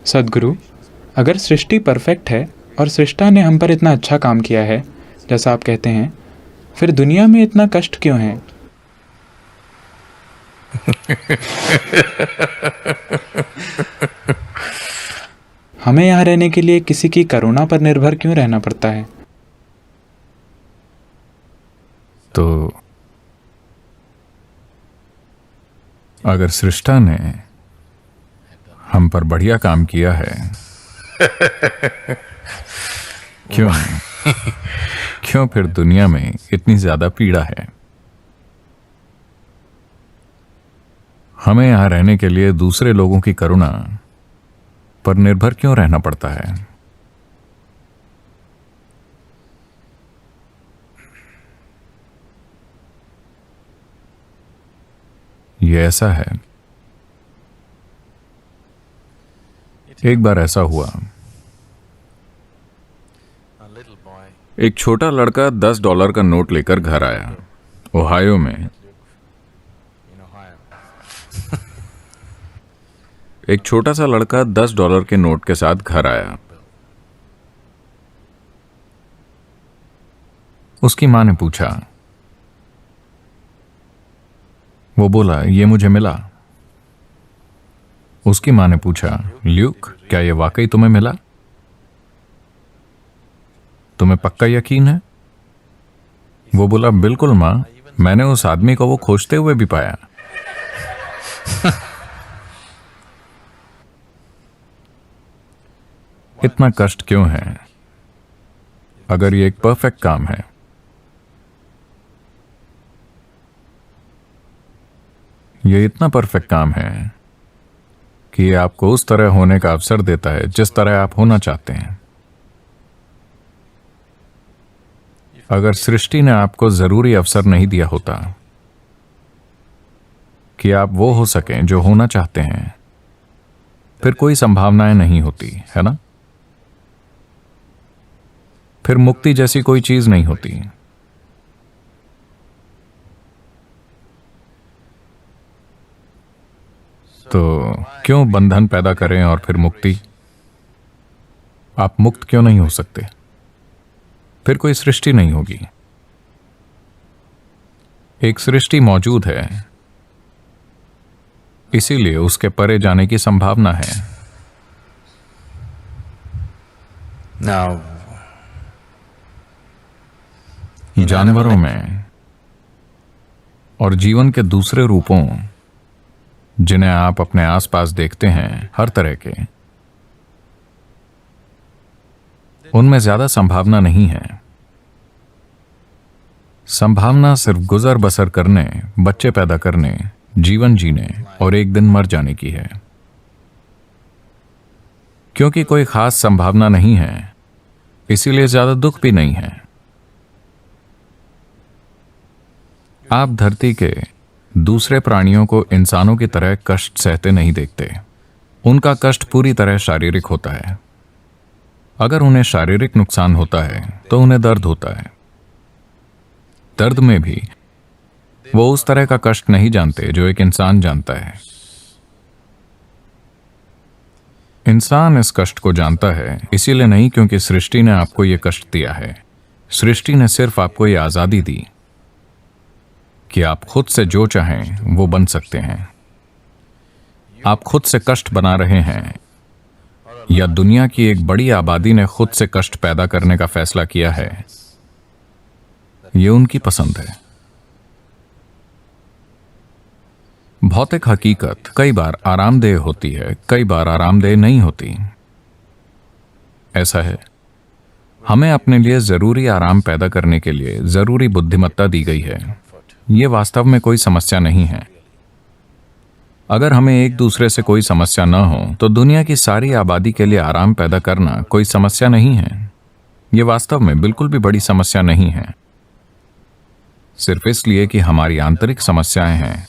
सद्गुरु, अगर सृष्टि परफेक्ट है और सृष्टा ने हम पर इतना अच्छा काम किया है, जैसा आप कहते हैं, फिर दुनिया में इतना कष्ट क्यों है? हमें यहाँ रहने के लिए किसी की करुणा पर निर्भर क्यों रहना पड़ता है? तो अगर सृष्टा ने हम पर बढ़िया काम किया है, क्यों फिर दुनिया में इतनी ज्यादा पीड़ा है? हमें यहां रहने के लिए दूसरे लोगों की करुणा पर निर्भर क्यों रहना पड़ता है? ये ऐसा है, एक बार ऐसा हुआ, एक छोटा लड़का $10 का नोट लेकर घर आया, ओहायो में। एक छोटा सा लड़का $10 के नोट के साथ घर आया। उसकी मां ने पूछा, वो बोला, ये मुझे मिला। उसकी मां ने पूछा, ल्यूक, क्या ये वाकई तुम्हें मिला? तुम्हें पक्का यकीन है? वो बोला, बिल्कुल मां, मैंने उस आदमी को वो खोजते हुए भी पाया। इतना कष्ट क्यों है अगर ये एक परफेक्ट काम है? ये इतना परफेक्ट काम है कि ये आपको उस तरह होने का अवसर देता है जिस तरह आप होना चाहते हैं। अगर सृष्टि ने आपको जरूरी अवसर नहीं दिया होता कि आप वो हो सकें जो होना चाहते हैं, फिर कोई संभावनाएं नहीं होती, है ना? फिर मुक्ति जैसी कोई चीज नहीं होती। तो क्यों बंधन पैदा करें और फिर मुक्ति? आप मुक्त क्यों नहीं हो सकते? फिर कोई सृष्टि नहीं होगी। एक सृष्टि मौजूद है, इसीलिए उसके परे जाने की संभावना है। Now, जानवरों में और जीवन के दूसरे रूपों जिन्हें आप अपने आसपास देखते हैं, हर तरह के, उनमें ज्यादा संभावना नहीं है। संभावना सिर्फ गुजर बसर करने, बच्चे पैदा करने, जीवन जीने और एक दिन मर जाने की है। क्योंकि कोई खास संभावना नहीं है, इसीलिए ज्यादा दुख भी नहीं है। आप धरती के दूसरे प्राणियों को इंसानों की तरह कष्ट सहते नहीं देखते। उनका कष्ट पूरी तरह शारीरिक होता है। अगर उन्हें शारीरिक नुकसान होता है तो उन्हें दर्द होता है। दर्द में भी वो उस तरह का कष्ट नहीं जानते जो एक इंसान जानता है। इंसान इस कष्ट को जानता है इसीलिए नहीं क्योंकि सृष्टि ने आपको ये कष्ट दिया है। सृष्टि ने सिर्फ आपको ये आजादी दी कि आप खुद से जो चाहें वो बन सकते हैं। आप खुद से कष्ट बना रहे हैं या दुनिया की एक बड़ी आबादी ने खुद से कष्ट पैदा करने का फैसला किया है, ये उनकी पसंद है। भौतिक हकीकत कई बार आरामदेह होती है, कई बार आरामदेह नहीं होती। ऐसा है, हमें अपने लिए जरूरी आराम पैदा करने के लिए जरूरी बुद्धिमत्ता दी गई है। ये वास्तव में कोई समस्या नहीं है। अगर हमें एक दूसरे से कोई समस्या न हो तो दुनिया की सारी आबादी के लिए आराम पैदा करना कोई समस्या नहीं है। ये वास्तव में बिल्कुल भी बड़ी समस्या नहीं है, सिर्फ इसलिए कि हमारी आंतरिक समस्याएं हैं,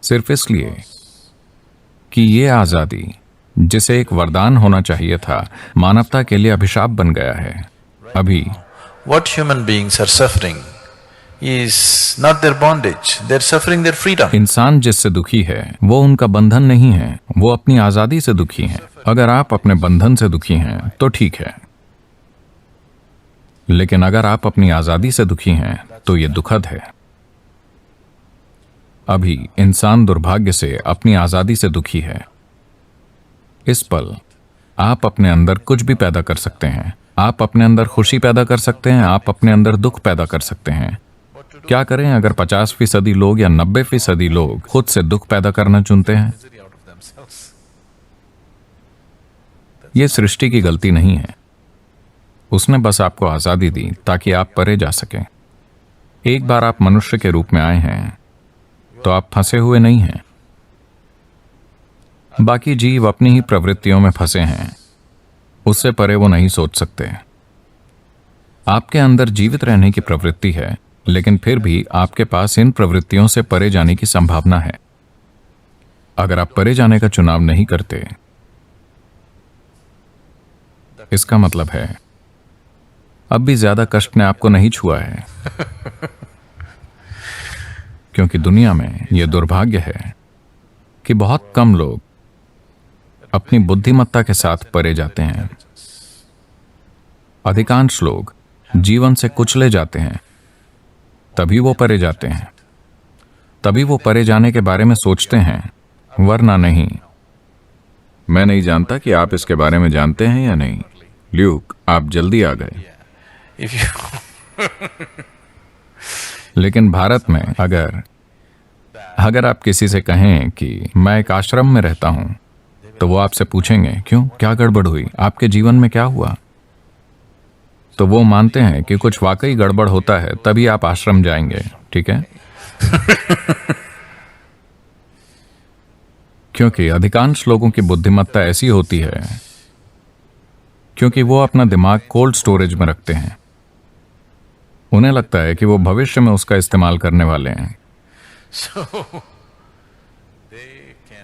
सिर्फ इसलिए कि ये आजादी, जिसे एक वरदान होना चाहिए था, मानवता के लिए अभिशाप बन गया है। अभी what human beings are suffering is not their bondage. They're suffering their freedom. इंसान जिससे दुखी है वो उनका बंधन नहीं है, वो अपनी आजादी से दुखी हैं। अगर आप अपने बंधन से दुखी हैं तो ठीक है, लेकिन अगर आप अपनी आजादी से दुखी हैं तो ये दुखद है। अभी इंसान दुर्भाग्य से अपनी आजादी से दुखी है। इस पल आप अपने अंदर कुछ भी पैदा कर सकते हैं। आप अपने अंदर खुशी पैदा कर सकते हैं, आप अपने अंदर दुख पैदा कर सकते हैं। क्या करें अगर 50% लोग या 90% लोग खुद से दुख पैदा करना चुनते हैं? यह सृष्टि की गलती नहीं है। उसने बस आपको आजादी दी ताकि आप परे जा सकें। एक बार आप मनुष्य के रूप में आए हैं तो आप फंसे हुए नहीं हैं। बाकी जीव अपनी ही प्रवृत्तियों में फंसे हैं, उससे परे वो नहीं सोच सकते। आपके अंदर जीवित रहने की प्रवृत्ति है, लेकिन फिर भी आपके पास इन प्रवृत्तियों से परे जाने की संभावना है। अगर आप परे जाने का चुनाव नहीं करते, इसका मतलब है अब भी ज्यादा कष्ट ने आपको नहीं छुआ है। क्योंकि दुनिया में यह दुर्भाग्य है कि बहुत कम लोग अपनी बुद्धिमत्ता के साथ परे जाते हैं। अधिकांश लोग जीवन से कुचले जाते हैं, तभी वो परे जाते हैं, तभी वो परे जाने के बारे में सोचते हैं, वरना नहीं। मैं नहीं जानता कि आप इसके बारे में जानते हैं या नहीं। ल्यूक, आप जल्दी आ गए। If you लेकिन भारत में अगर आप किसी से कहें कि मैं एक आश्रम में रहता हूं, तो वो आपसे पूछेंगे क्यों, क्या गड़बड़ हुई, आपके जीवन में क्या हुआ? तो वो मानते हैं कि कुछ वाकई गड़बड़ होता है तभी आप आश्रम जाएंगे, ठीक है? क्योंकि अधिकांश लोगों की बुद्धिमत्ता ऐसी होती है क्योंकि वो अपना दिमाग कोल्ड स्टोरेज में रखते हैं। उन्हें लगता है कि वो भविष्य में उसका इस्तेमाल करने वाले हैं।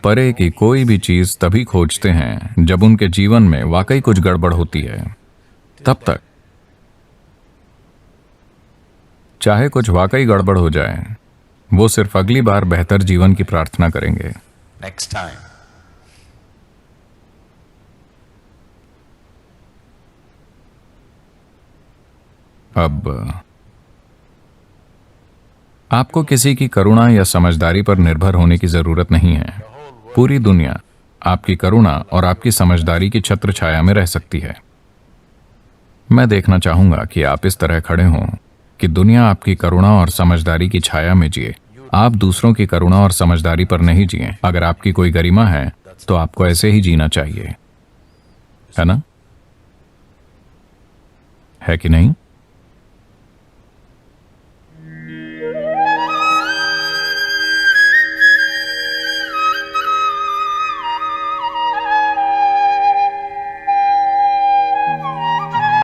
परे की कोई भी चीज तभी खोजते हैं जब उनके जीवन में वाकई कुछ गड़बड़ होती है। तब तक चाहे कुछ वाकई गड़बड़ हो जाए, वो सिर्फ अगली बार बेहतर जीवन की प्रार्थना करेंगे। next time. अब आपको किसी की करुणा या समझदारी पर निर्भर होने की जरूरत नहीं है। पूरी दुनिया आपकी करुणा और आपकी समझदारी की छत्र छाया में रह सकती है। मैं देखना चाहूंगा कि आप इस तरह खड़े हों कि दुनिया आपकी करुणा और समझदारी की छाया में जिए। आप दूसरों की करुणा और समझदारी पर नहीं जिए। अगर आपकी कोई गरिमा है तो आपको ऐसे ही जीना चाहिए, है ना? है कि नहीं?